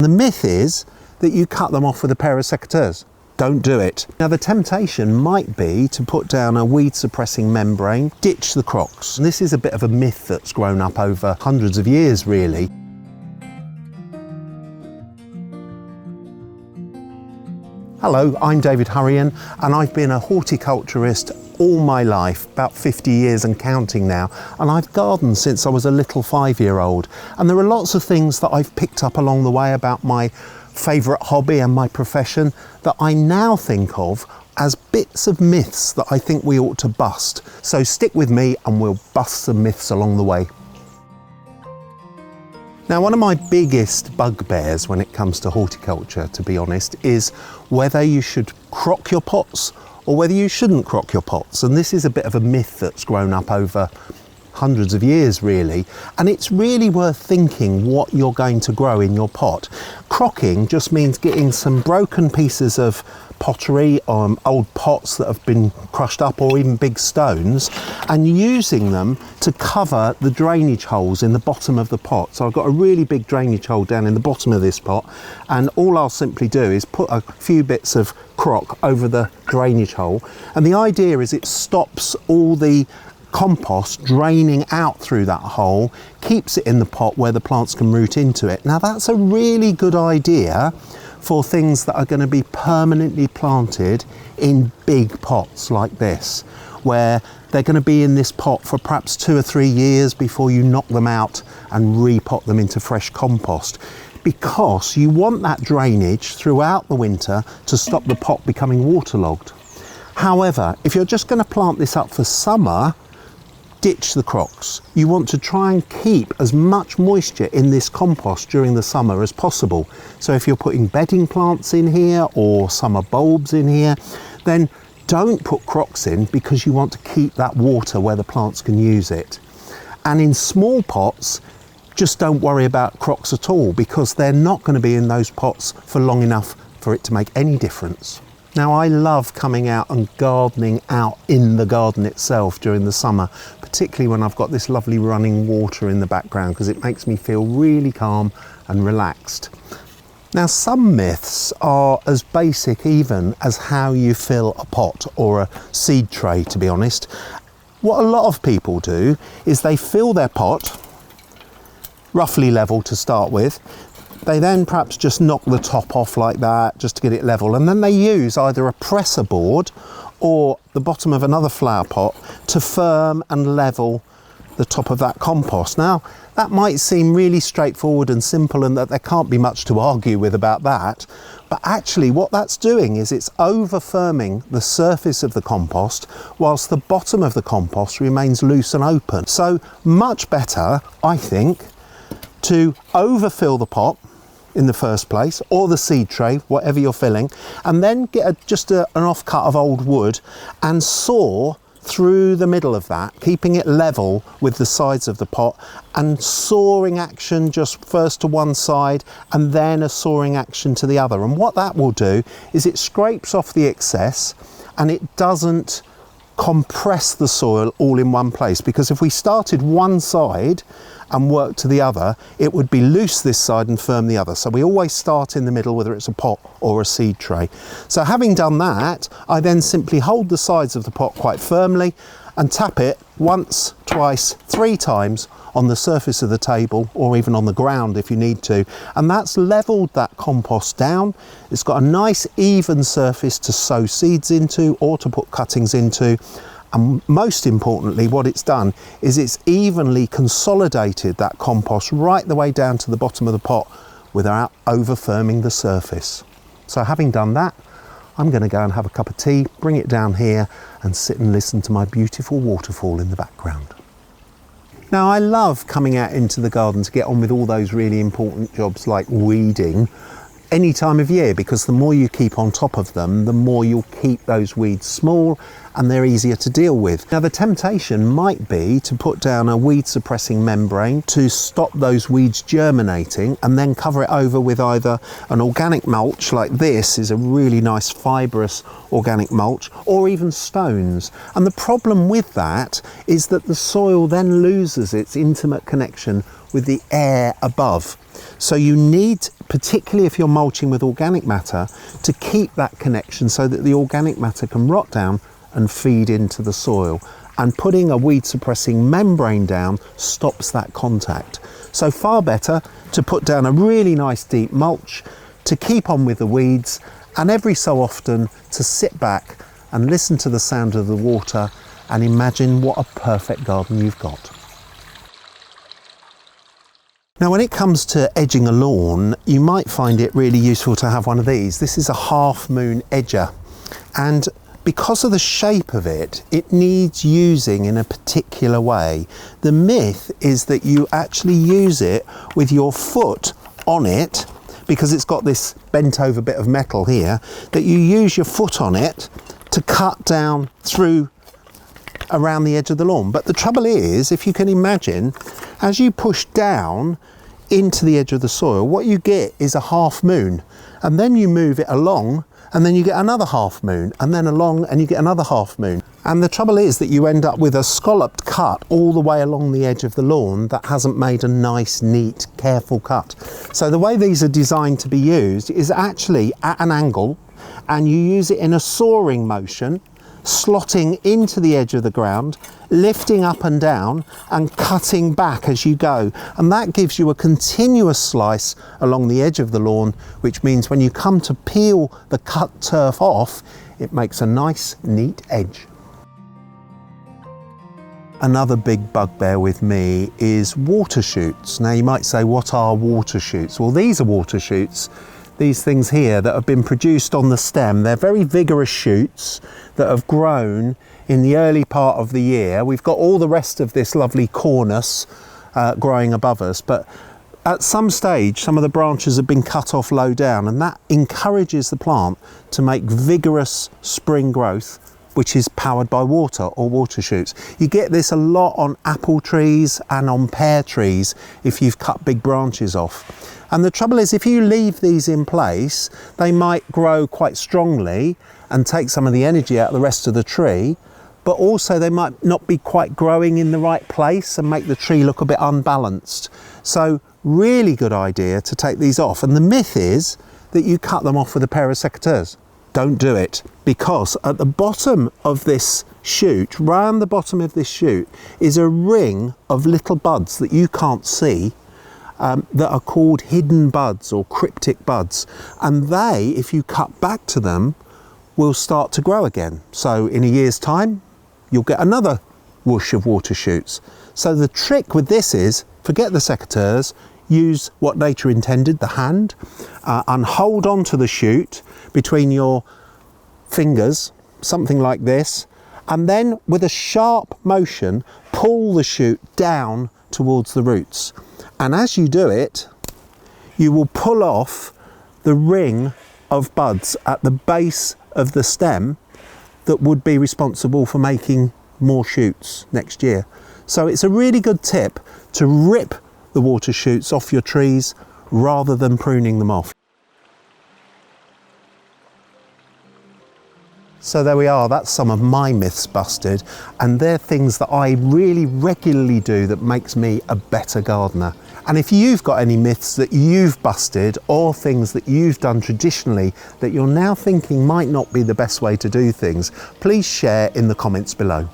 The myth is that you cut them off with a pair of secateurs. Don't do it. Now the temptation might be to put down a weed suppressing membrane, ditch the crocks. And this is a bit of a myth that's grown up over hundreds of years really. Hello, I'm David Hurrian and I've been a horticulturist all my life, about 50 years and counting now, and I've gardened since I was a little 5-year-old. And there are lots of things that I've picked up along the way about my favourite hobby and my profession that I now think of as bits of myths that I think we ought to bust. So stick with me and we'll bust some myths along the way. Now, one of my biggest bugbears when it comes to horticulture, to be honest, is whether you should crock your pots or whether you shouldn't crock your pots. And this is a bit of a myth that's grown up over hundreds of years really, and it's really worth thinking what you're going to grow in your pot. Crocking just means getting some broken pieces of pottery, old pots that have been crushed up, or even big stones, and using them to cover the drainage holes in the bottom of the pot. So I've got a really big drainage hole down in the bottom of this pot, and all I'll simply do is put a few bits of crock over the drainage hole, and the idea is it stops all the compost draining out through that hole, keeps it in the pot where the plants can root into it. Now that's a really good idea for things that are going to be permanently planted in big pots like this, where they're going to be in this pot for perhaps 2 or 3 years before you knock them out and repot them into fresh compost, because you want that drainage throughout the winter to stop the pot becoming waterlogged. However, if you're just going to plant this up for summer, ditch the crocks. You want to try and keep as much moisture in this compost during the summer as possible. So if you're putting bedding plants in here or summer bulbs in here, then don't put crocks in, because you want to keep that water where the plants can use it. And in small pots, just don't worry about crocks at all, because they're not going to be in those pots for long enough for it to make any difference. Now, I love coming out and gardening out in the garden itself during the summer, particularly when I've got this lovely running water in the background, because it makes me feel really calm and relaxed. Now, some myths are as basic even as how you fill a pot or a seed tray, to be honest. What a lot of people do is they fill their pot roughly level to start with. They then perhaps just knock the top off like that just to get it level, and then they use either a presser board or the bottom of another flower pot to firm and level the top of that compost. Now, that might seem really straightforward and simple, and that there can't be much to argue with about that, but actually what that's doing is it's over firming the surface of the compost whilst the bottom of the compost remains loose and open. So much better, I think, to overfill the pot in the first place, or the seed tray, whatever you're filling, and then get an offcut of old wood and saw through the middle of that, keeping it level with the sides of the pot, and sawing action just first to one side and then a sawing action to the other. And what that will do is it scrapes off the excess and it doesn't compress the soil all in one place, because if we started one side and work to the other, it would be loose this side and firm the other. So we always start in the middle, whether it's a pot or a seed tray. So having done that, I then simply hold the sides of the pot quite firmly and tap it once, twice, 3 times on the surface of the table, or even on the ground if you need to. And that's leveled that compost down. It's got a nice even surface to sow seeds into or to put cuttings into. And most importantly, what it's done is it's evenly consolidated that compost right the way down to the bottom of the pot without over firming the surface. So having done that, I'm going to go and have a cup of tea, bring it down here and sit and listen to my beautiful waterfall in the background. Now, I love coming out into the garden to get on with all those really important jobs like weeding any time of year, because the more you keep on top of them, the more you'll keep those weeds small and they're easier to deal with. Now, the temptation might be to put down a weed suppressing membrane to stop those weeds germinating, and then cover it over with either an organic mulch like this is a really nice fibrous organic mulch, or even stones. And the problem with that is that the soil then loses its intimate connection with the air above. So you need, particularly if you're mulching with organic matter, to keep that connection so that the organic matter can rot down and feed into the soil. And putting a weed suppressing membrane down stops that contact. So far better to put down a really nice deep mulch, to keep on with the weeds, and every so often to sit back and listen to the sound of the water and imagine what a perfect garden you've got. Now when it comes to edging a lawn, you might find it really useful to have one of these. This is a half moon edger, and because of the shape of it, it needs using in a particular way. The myth is that you actually use it with your foot on it, because it's got this bent over bit of metal here, that you use your foot on it to cut down through around the edge of the lawn. But the trouble is, if you can imagine, as you push down into the edge of the soil, what you get is a half moon, and then you move it along, and then you get another half moon, and then along and you get another half moon. And the trouble is that you end up with a scalloped cut all the way along the edge of the lawn that hasn't made a nice, neat, careful cut. So the way these are designed to be used is actually at an angle, and you use it in a soaring motion, slotting into the edge of the ground, lifting up and down and cutting back as you go. And that gives you a continuous slice along the edge of the lawn, which means when you come to peel the cut turf off, it makes a nice, neat edge. Another big bugbear with me is water shoots. Now you might say, what are water shoots? Well, these are water shoots. These things here that have been produced on the stem, they're very vigorous shoots that have grown in the early part of the year. We've got all the rest of this lovely cornice growing above us, but at some stage some of the branches have been cut off low down, and that encourages the plant to make vigorous spring growth, which is powered by water or water shoots. You get this a lot on apple trees and on pear trees if you've cut big branches off. And the trouble is, if you leave these in place, they might grow quite strongly and take some of the energy out of the rest of the tree, but also they might not be quite growing in the right place and make the tree look a bit unbalanced. So really good idea to take these off. And the myth is that you cut them off with a pair of secateurs. Don't do it, because at the bottom of this shoot, round the bottom of this shoot, is a ring of little buds that you can't see, that are called hidden buds or cryptic buds. And they, if you cut back to them, will start to grow again. So in a year's time, you'll get another whoosh of water shoots. So the trick with this is, forget the secateurs, use what nature intended, the hand, and hold on to the shoot between your fingers, something like this, and then with a sharp motion, pull the shoot down towards the roots. And as you do it, you will pull off the ring of buds at the base of the stem that would be responsible for making more shoots next year. So it's a really good tip to rip the water shoots off your trees rather than pruning them off. So there we are, that's some of my myths busted, and they're things that I really regularly do that makes me a better gardener. And if you've got any myths that you've busted or things that you've done traditionally that you're now thinking might not be the best way to do things, please share in the comments below.